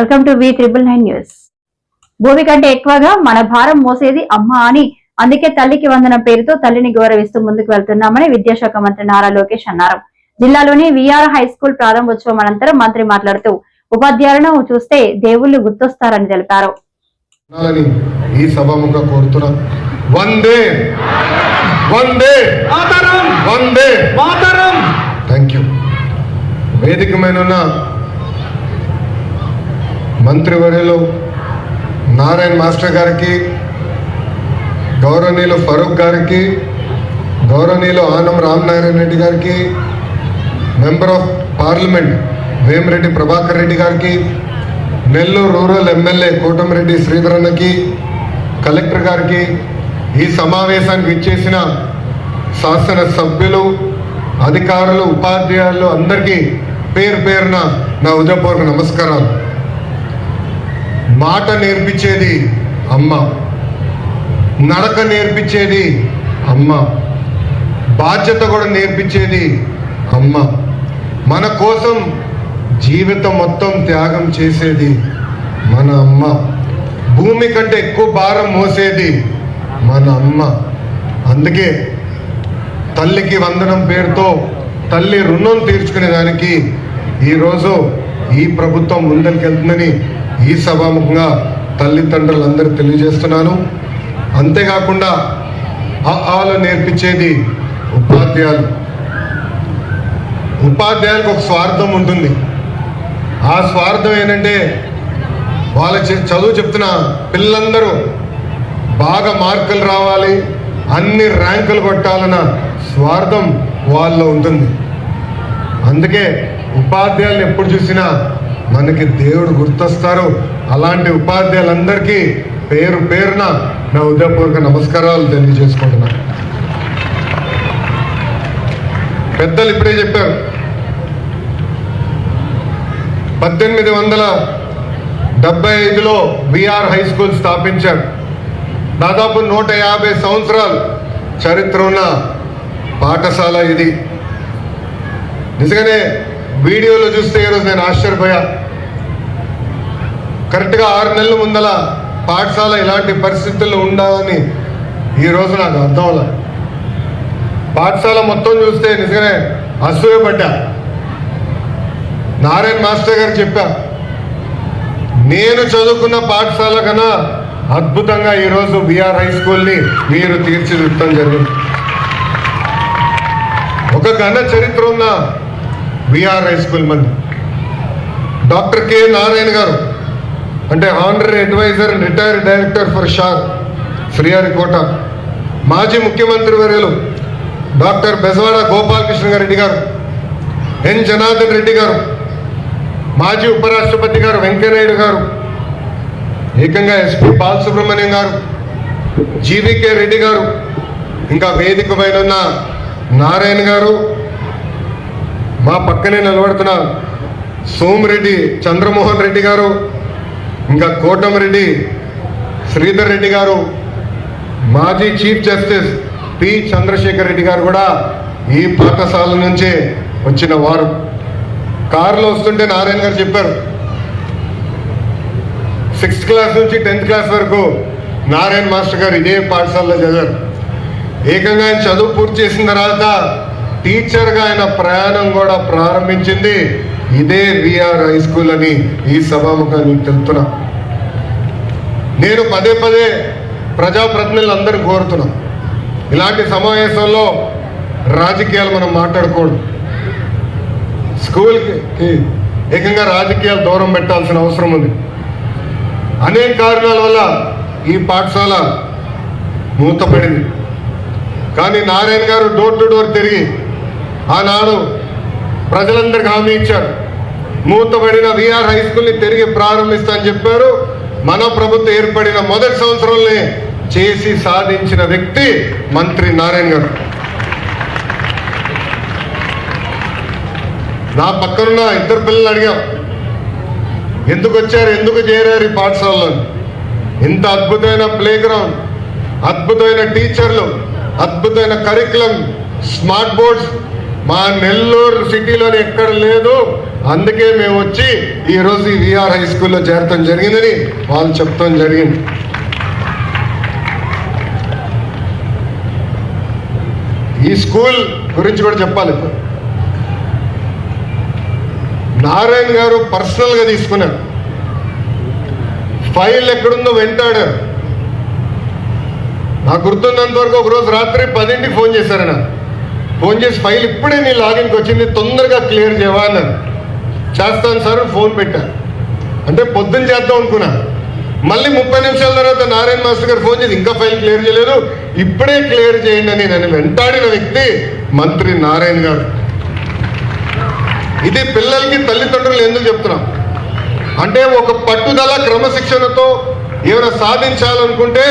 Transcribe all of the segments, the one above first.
Welcome to V999 news. భూమి కంటే ఎక్కువగా మన భారం మోసేది అమ్మ అని, అందుకే తల్లికి వందనం పేరుతో తల్లిని గౌరవిస్తూ ముందుకు వెళ్తున్నామని విద్యాశాఖ మంత్రి నారా లోకేష్ అన్నారు. జిల్లాలోని విఆర్ హై స్కూల్ ప్రారంభోత్సవం అనంతరం మంత్రి మాట్లాడుతూ ఉపాధ్యాయులను చూస్తే దేవుళ్లు గుర్తొస్తారని తెలిపారు. ఈ సభాముఖ కోరుతున్నా, వందే వందే మాతరం, వందే మాతరం. Thank you. వేదిక మీద మంత్రివర్యులు నారాయణ మాస్టర్ గారికి, గౌరవనీయులు ఫరూక్ గారికి, గౌరవనీయులు ఆనం రామనారాయణ రెడ్డి గారికి, member of parliament Vemireddy Prabhakar Reddy గారికి, నెల్లూరు రూరల్ ఎమ్మెల్యే కోటమిరెడ్డి శ్రీధరన్నకి, కలెక్టర్ గారికి, ఈ సమావేశానికి ఇచ్చేసిన శాసన సభ్యులు, అధికారులు, ఉపాధ్యాయులు అందరికీ పేరు పేరున నా హృదయపూర్వక నమస్కారాలు. మాట నేర్పించేది అమ్మ, నడక నేర్పించేది అమ్మ, బాధ్యత కూడా నేర్పించేది అమ్మ, మన కోసం జీవితం మొత్తం త్యాగం చేసేది మన అమ్మ, భూమి కంటే ఎక్కువ భారం మోసేది మన అమ్మ. అందుకే తల్లికి వందనం పేరుతో తల్లి రుణం తీర్చుకునే దానికి ఈరోజు ఈ ప్రభుత్వం ముందరికెళ్తుందని ఈ సభాముఖంగా తల్లిదండ్రులందరూ తెలియజేస్తున్నాను. అంతేకాకుండా ఆలు నేర్పించేది ఉపాధ్యాయులు. ఉపాధ్యాయులకు ఒక స్వార్థం ఉంటుంది. ఆ స్వార్థం ఏంటంటే వాళ్ళ చదువు చెప్తున్న పిల్లలందరూ బాగా మార్కులు రావాలి, అన్ని ర్యాంకులు కొట్టాలన్న స్వార్థం వాళ్ళలో ఉంటుంది. అందుకే ఉపాధ్యాయులను ఎప్పుడు చూసినా మనకి దేవుడు గుర్తొస్తారు. అలాంటి ఉపాధ్యాయులందరికీ పేరు పేరున నా హృదయపూర్వక నమస్కారాలు తెలియజేసుకుంటున్నా. పెద్దలు ఇప్పుడే చెప్పారు, 1875లో విఆర్ హై స్కూల్ స్థాపించారు. దాదాపు 150 సంవత్సరాలు చరిత్ర ఉన్న పాఠశాల ఇది. నిజంగానే వీడియోలో చూస్తే ఈరోజు నేను ఆశ్చర్యపోయా. కరెక్ట్గా 6 నెలల ముందల పాఠశాల ఇలాంటి పరిస్థితుల్లో ఉండాలని ఈరోజు నాకు అర్థం అవ్వలే. పాఠశాల మొత్తం చూస్తే నిజంగానే అసూయపడ్డా. నారాయణ మాస్టర్ గారు చెప్పా, నేను చదువుకున్న పాఠశాల కన్నా అద్భుతంగా ఈరోజు విఆర్ హై స్కూల్ని మీరు తీర్చిదిద్దడం జరిగింది. ఒక ఘన చరిత్ర ఉన్న విఆర్ హై స్కూల్ మంది. డాక్టర్ కె నారాయణ గారు అంటే honorary adviser and retired director for SHAR Sriharikota, మాజీ ముఖ్యమంత్రి వర్యులు డాక్టర్ బెజవాడ గోపాలకృష్ణ రెడ్డి గారు, ఎన్ జనార్దన్ రెడ్డి గారు, మాజీ ఉపరాష్ట్రపతి గారు వెంకయ్యనాయుడు గారు, ఏకంగా ఎస్పీ బాలసుబ్రహ్మణ్యం గారు, జీవీకే రెడ్డి గారు, ఇంకా వేదిక పైన ఉన్న నారాయణ గారు, మా పక్కనే నిలబడుతున్న సోమిరెడ్డి చంద్రమోహన్ రెడ్డి గారు, ఇంకా కోటమిరెడ్డి శ్రీధర్ రెడ్డి గారు, మాజీ chief justice P Chandrasekhar Reddy garu కూడా ఈ పాఠశాల నుంచే వచ్చిన వారు. కారులో వస్తుంటే నారాయణ గారు చెప్పారు, 6th క్లాస్ నుంచి 10th క్లాస్ వరకు నారాయణ మాస్టర్ గారు ఇదే పాఠశాలలో చదివారు. ఏకంగా ఆయన చదువు పూర్తి చేసిన తర్వాత టీచర్గా ఆయన ప్రయాణం కూడా ప్రారంభించింది ఇదే విఆర్ హై స్కూల్ అని ఈ సభాముఖాన్ని తెలుపుతున్నా. నేను పదే పదే ప్రజాప్రతినిధులందరూ కోరుతున్నా, ఇలాంటి సమావేశంలో రాజకీయాలు మనం మాట్లాడకూడదు. స్కూల్కి ఏకంగా రాజకీయాలు దూరం పెట్టాల్సిన అవసరం ఉంది. అనేక కారణాల వల్ల ఈ పాఠశాల మూతపడింది. కానీ నారాయణ గారు డోర్ టు డోర్ తిరిగి ఆనాడు ప్రజలందరికీ హామీ ఇచ్చారు, మూతపడిన విఆర్ హై స్కూల్ని తిరిగి ప్రారంభిస్తా అని చెప్పారు. మన ప్రభుత్వం ఏర్పడిన మొదటి సంవత్సరంలో చేసి సాధించిన వ్యక్తి మంత్రి నారాయణ గారు. నా పక్కనున్న 2 పిల్లలు అడిగాం, ఎందుకు వచ్చారు, ఎందుకు చేరారు ఈ పాఠశాలలో? ఇంత అద్భుతమైన ప్లే గ్రౌండ్, అద్భుతమైన టీచర్లు, అద్భుతమైన కరికులం, స్మార్ట్ బోర్డ్స్ మా నెల్లూరు సిటీలోని ఎక్కడ లేదు. అందుకే మేము వచ్చి ఈరోజు ఈ విఆర్ హై స్కూల్లో చేరటం జరిగిందని వాళ్ళు చెప్తాం జరిగింది. ఈ స్కూల్ గురించి కూడా చెప్పాలి. నారాయణ గారు పర్సనల్గా తీసుకున్నారు. ఫైల్ ఎక్కడుందో వెంటాడారు. నాకు గుర్తున్నంత వరకు ఒకరోజు రాత్రి 10ంటికి ఫోన్ చేశారన్న. ఫోన్ చేసి ఫైల్ ఇప్పుడే నీ లాగిన్కి వచ్చింది, తొందరగా క్లియర్ చేయవా అన్నారు. చేస్తాను సార్ ఫోన్ పెట్టా. అంటే పొద్దున్న చేద్దాం అనుకున్నా. మళ్ళీ 30 నిమిషాల తర్వాత నారాయణ మాస్టర్ గారు ఫోన్ చేసి ఇంకా ఫైల్ క్లియర్ చేయలేదు, ఇప్పుడే క్లియర్ చేయండి అని నన్ను వెంటాడిన వ్యక్తి మంత్రి నారాయణ గారు. ఇది పిల్లలకి తల్లిదండ్రులు ఎందుకు చెప్తున్నాం అంటే, ఒక పట్టుదల క్రమశిక్షణతో ఏమైనా సాధించాలనుకుంటే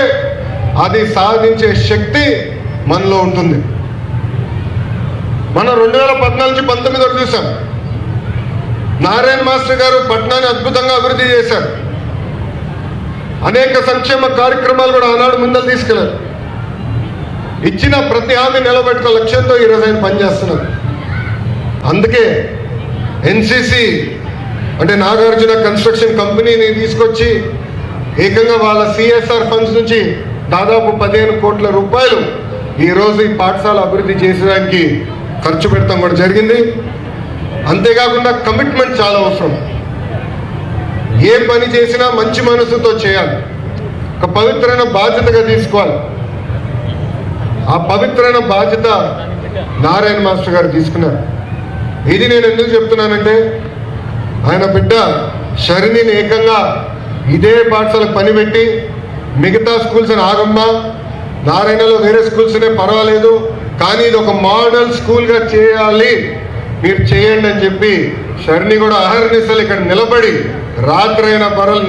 అది సాధించే శక్తి మనలో ఉంటుంది. మనం 2014 నుంచి 19 వరకు చూసాం. నారాయణ మాస్టర్ గారు పట్టణాన్ని అద్భుతంగా అభివృద్ధి చేశారు. అనేక సంక్షేమ కార్యక్రమాలు కూడా ఆనాడు ముందలు తీసుకెళ్లారు. ఇచ్చిన ప్రతి హామీ నిలబెట్టుకున్న లక్ష్యంతో ఈరోజు ఆయన పనిచేస్తున్నారు. అందుకే ఎన్సిసి అంటే నాగార్జున కన్స్ట్రక్షన్ కంపెనీని తీసుకొచ్చి ఏకంగా వాళ్ళ సిఎస్ఆర్ ఫండ్స్ నుంచి దాదాపు 15 కోట్ల రూపాయలు ఈరోజు ఈ పాఠశాల అభివృద్ధి చేసేదానికి ఖర్చు పెడతాం కూడా జరిగింది. అంతేకాకుండా కమిట్మెంట్ చాలా అవసరం. ఏ పని చేసినా మంచి మనసుతో చేయాలి, ఒక పవిత్రమైన బాధ్యతగా తీసుకోవాలి. ఆ పవిత్రమైన బాధ్యత నారాయణ మాస్టర్ గారు తీసుకున్నారు. ఇది నేను ఎందుకు చెప్తున్నానంటే, ఆయన బిడ్డ శరణిని ఏకంగా ఇదే పాఠశాలకు పని పెట్టి మిగతా స్కూల్స్ అని ఆగమ్మా, నారాయణలో వేరే స్కూల్స్నే పర్వాలేదు కానీ ఇది ఒక మోడల్ స్కూల్గా చేయాలి, మీరు చేయండి అని చెప్పి శరణి కూడా అహర్నిశలు ఇక్కడ నిలబడి రాత్రైన పరలు